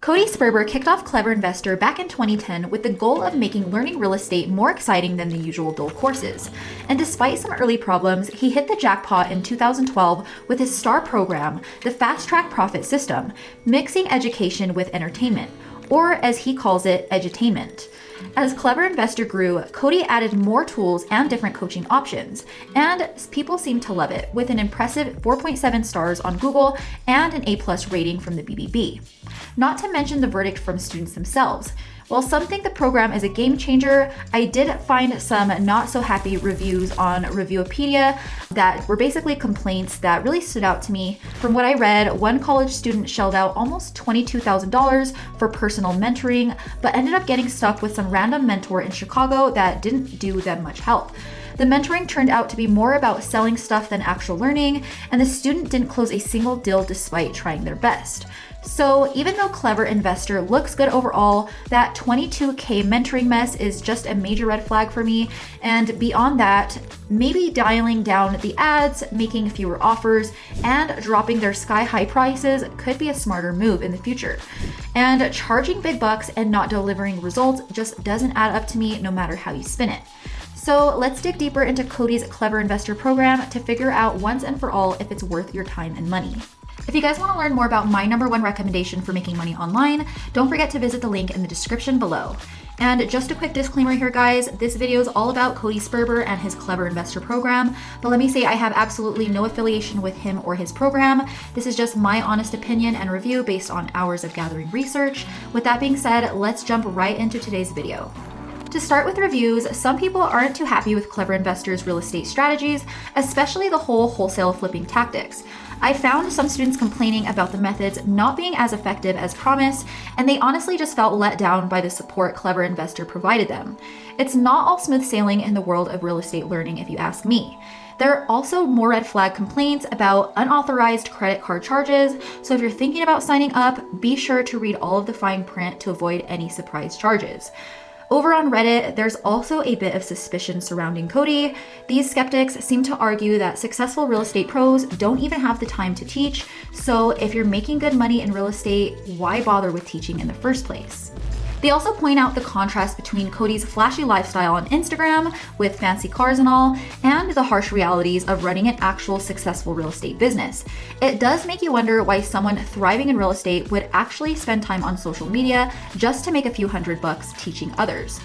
Cody Sperber kicked off Clever Investor back in 2010 with the goal of making learning real estate more exciting than the usual dull courses. And despite some early problems, he hit the jackpot in 2012 with his star program, the Fast Track Profit System, mixing education with entertainment, or as he calls it, edutainment. As Clever Investor grew, Cody added more tools and different coaching options, and people seemed to love it, with an impressive 4.7 stars on Google and an A+ rating from the BBB. Not to mention the verdict from students themselves. While some think the program is a game changer, I did find some not so happy reviews on Reviewpedia that were basically complaints that really stood out to me. From what I read, one college student shelled out almost $22,000 for personal mentoring, but ended up getting stuck with some random mentor in Chicago that didn't do them much help. The mentoring turned out to be more about selling stuff than actual learning, and the student didn't close a single deal despite trying their best. So even though Clever Investor looks good overall, that $22K mentoring mess is just a major red flag for me. And beyond that, maybe dialing down the ads, making fewer offers, and dropping their sky-high prices could be a smarter move in the future. And charging big bucks and not delivering results just doesn't add up to me no matter how you spin it. So let's dig deeper into Cody's Clever Investor program to figure out once and for all if it's worth your time and money. If you guys want to learn more about my #1 recommendation for making money online, don't forget to visit the link in the description below. And just a quick disclaimer here, guys, this video is all about Cody Sperber and his Clever Investor program, but let me say I have absolutely no affiliation with him or his program. This is just my honest opinion and review based on hours of gathering research. With that being said, let's jump right into today's video. To start with reviews, some people aren't too happy with Clever Investor's real estate strategies, especially the whole wholesale flipping tactics. I found some students complaining about the methods not being as effective as promised, and they honestly just felt let down by the support Clever Investor provided them. It's not all smooth sailing in the world of real estate learning, if you ask me. There are also more red flag complaints about unauthorized credit card charges, so if you're thinking about signing up, be sure to read all of the fine print to avoid any surprise charges. Over on Reddit, there's also a bit of suspicion surrounding Cody. These skeptics seem to argue that successful real estate pros don't even have the time to teach, so if you're making good money in real estate, why bother with teaching in the first place? They also point out the contrast between Cody's flashy lifestyle on Instagram, with fancy cars and all, and the harsh realities of running an actual successful real estate business. It does make you wonder why someone thriving in real estate would actually spend time on social media just to make a few $100 teaching others.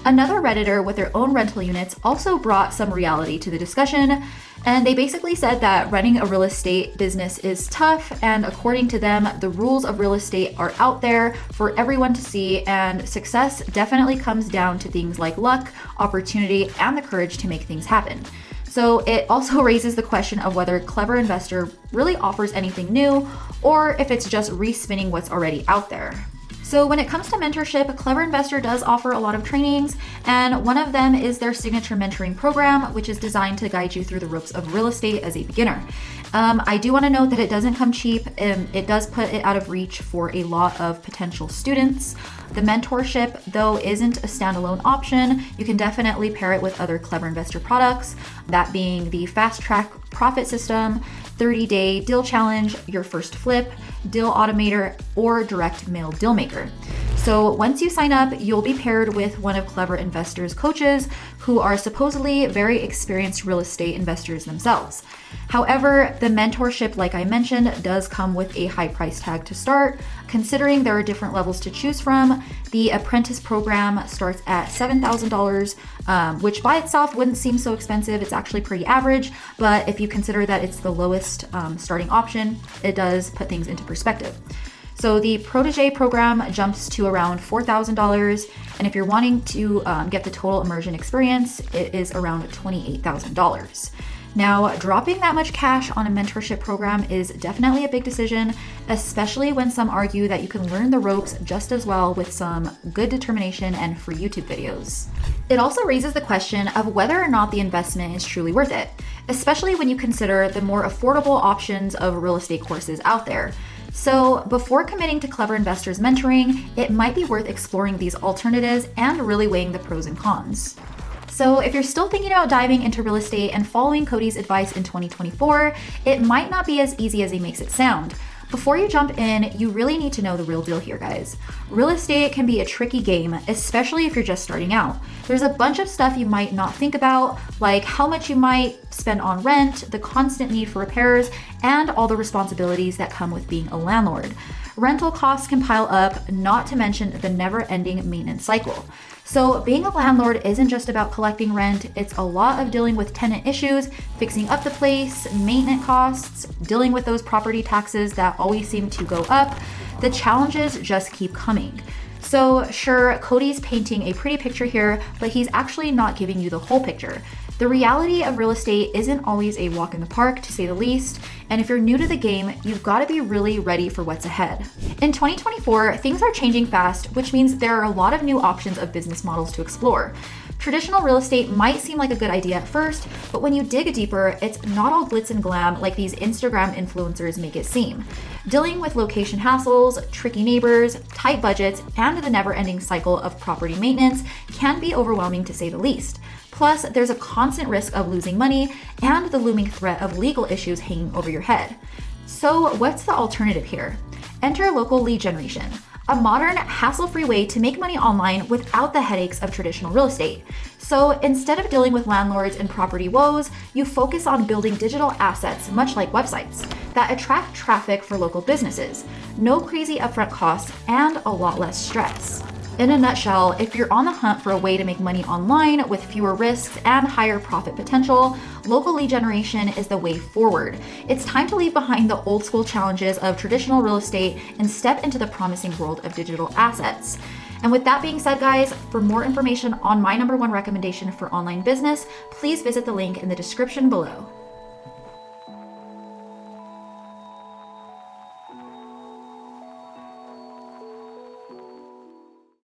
Another Redditor with their own rental units also brought some reality to the discussion, and they basically said that running a real estate business is tough, and according to them, the rules of real estate are out there for everyone to see, and success definitely comes down to things like luck, opportunity, and the courage to make things happen. So it also raises the question of whether Clever Investor really offers anything new, or if it's just respinning what's already out there. So when it comes to mentorship, Clever Investor does offer a lot of trainings, and one of them is their signature mentoring program, which is designed to guide you through the ropes of real estate as a beginner. I do want to note that it doesn't come cheap, and it does put it out of reach for a lot of potential students. The mentorship, though, isn't a standalone option. You can definitely pair it with other Clever Investor products, that being the Fast Track Profit System, 30-day deal challenge, your first flip, deal automator, or direct mail deal maker. So once you sign up, you'll be paired with one of Clever Investor's coaches who are supposedly very experienced real estate investors themselves. However, the mentorship, like I mentioned, does come with a high price tag to start. Considering there are different levels to choose from, the apprentice program starts at $7,000, which by itself wouldn't seem so expensive. It's actually pretty average, but if you consider that it's the lowest starting option, it does put things into perspective. So the Protégé program jumps to around $4,000, and if you're wanting to get the total immersion experience, it is around $28,000. Now, dropping that much cash on a mentorship program is definitely a big decision, especially when some argue that you can learn the ropes just as well with some good determination and free YouTube videos. It also raises the question of whether or not the investment is truly worth it, especially when you consider the more affordable options of real estate courses out there. So before committing to Clever Investor's mentoring, it might be worth exploring these alternatives and really weighing the pros and cons. So if you're still thinking about diving into real estate and following Cody's advice in 2024, it might not be as easy as he makes it sound. Before you jump in, you really need to know the real deal here, guys. Real estate can be a tricky game, especially if you're just starting out. There's a bunch of stuff you might not think about, like how much you might spend on rent, the constant need for repairs, and all the responsibilities that come with being a landlord. Rental costs can pile up, not to mention the never-ending maintenance cycle. So being a landlord isn't just about collecting rent, it's a lot of dealing with tenant issues, fixing up the place, maintenance costs, dealing with those property taxes that always seem to go up. The challenges just keep coming. So sure, Cody's painting a pretty picture here, but he's actually not giving you the whole picture. The reality of real estate isn't always a walk in the park, to say the least, and if you're new to the game, you've got to be really ready for what's ahead. In 2024, things are changing fast, which means there are a lot of new options of business models to explore. Traditional real estate might seem like a good idea at first, but when you dig deeper, it's not all glitz and glam like these Instagram influencers make it seem. Dealing with location hassles, tricky neighbors, tight budgets, and the never-ending cycle of property maintenance can be overwhelming, to say the least. Plus, there's a constant risk of losing money and the looming threat of legal issues hanging over your head. So what's the alternative here? Enter local lead generation, a modern, hassle-free way to make money online without the headaches of traditional real estate. So instead of dealing with landlords and property woes, you focus on building digital assets, much like websites, that attract traffic for local businesses. No crazy upfront costs and a lot less stress. In a nutshell, if you're on the hunt for a way to make money online with fewer risks and higher profit potential, local lead generation is the way forward. It's time to leave behind the old school challenges of traditional real estate and step into the promising world of digital assets. And with that being said, guys, for more information on my #1 recommendation for online business, please visit the link in the description below.